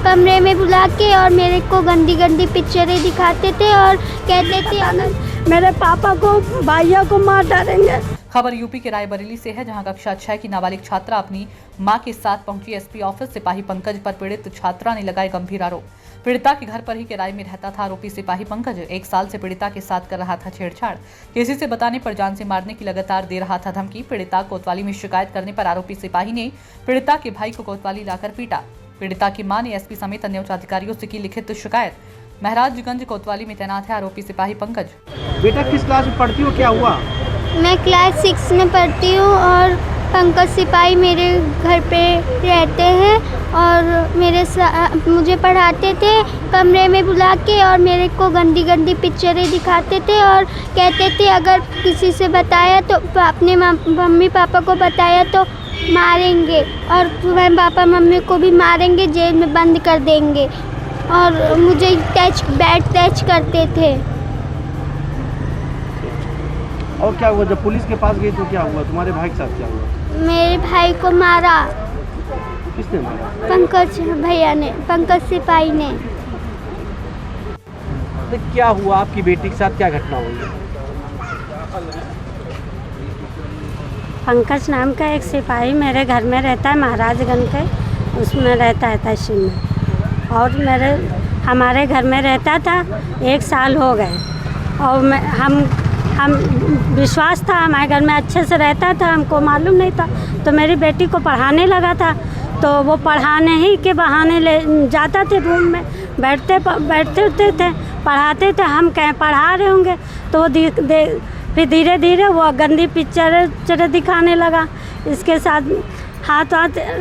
कमरे में बुला के और मेरे को गंदी गंदी पिक्चरें दिखाते थे और कहते थे अगर मेरे पापा को भाइयों को मार डालेंगे। खबर यूपी के रायबरेली से है, जहां कक्षा 6 की नाबालिग छात्रा अपनी मां के साथ पहुंची एसपी ऑफिस। सिपाही पंकज पर पीड़ित छात्रा ने लगाए गंभीर आरोप। पीड़िता के घर पर ही किराए में रहता था आरोपी सिपाही पंकज। 1 साल से पीड़िता के साथ कर रहा था छेड़छाड़। किसी से बताने पर जान से मारने की लगातार दे रहा था धमकी। पीड़िता कोतवाली में शिकायत करने पर आरोपी सिपाही ने पीड़िता के भाई को कोतवाली लाकर पीटा। पीड़िता की मां ने एसपी समेत अन्य उच्च अधिकारियों से की लिखित शिकायत। महाराजगंज कोतवाली में तैनात है आरोपी सिपाही पंकज। बेटा किस क्लास में पढ़ती हो, क्या हुआ? मैं क्लास 6 में पढ़ती हूँ और पंकज सिपाही मेरे घर पे रहते हैं और मुझे पढ़ाते थे कमरे में बुला के और मेरे को गंदी गंदी पिक्चरें दिखाते थे और कहते थे अगर किसी से बताया तो अपने मम्मी पापा को बताया तो मारेंगे और तुम्हारे पापा मम्मी को भी मारेंगे, जेल में बंद कर देंगे और मुझे बैट टच करते थे। और क्या हुआ जब पुलिस के पास गई तो क्या हुआ? तुम्हारे भाई के साथ क्या हुआ? मेरे भाई को मारा। किसने मारा? पंकज भैया ने, पंकज सिपाही ने। तो क्या हुआ आपकी बेटी के साथ, क्या घटना हुई? पंकज नाम का एक सिपाही मेरे घर में रहता है, महाराजगंज के उसमें रहता है तहसील में, और हमारे घर में रहता था। 1 साल हो गए और हम विश्वास था हमारे घर में अच्छे से रहता था, हमको मालूम नहीं था। तो मेरी बेटी को पढ़ाने लगा था, तो वो पढ़ाने ही के बहाने ले जाता थे रूम में, बैठते थे, पढ़ाते थे। हम कहीं पढ़ा रहे होंगे तो फिर धीरे धीरे वो गंदी पिक्चर दिखाने लगा, इसके साथ हाथ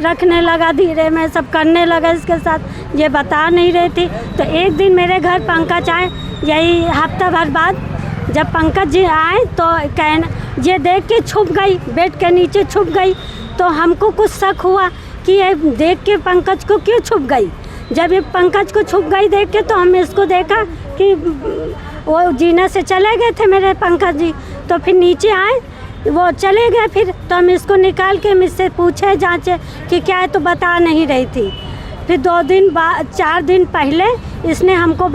रखने लगा, धीरे में सब करने लगा इसके साथ। ये बता नहीं रही थी। तो एक दिन मेरे घर पंकज आए, यही हफ्ता भर बाद जब पंकज जी आए तो ये देख के छुप गई, बेड के नीचे छुप गई। तो हमको कुछ शक हुआ कि ये देख के पंकज को क्यों छुप गई। जब ये पंकज को छुप गई देख के, तो हमने इसको देखा कि वो जीने से चले गए थे मेरे पंकज जी। तो फिर नीचे आए, वो चले गए। फिर तो हम इसको निकाल के मुझसे पूछे, जांचे कि क्या है, तो बता नहीं रही थी। फिर 4 दिन पहले इसने हमको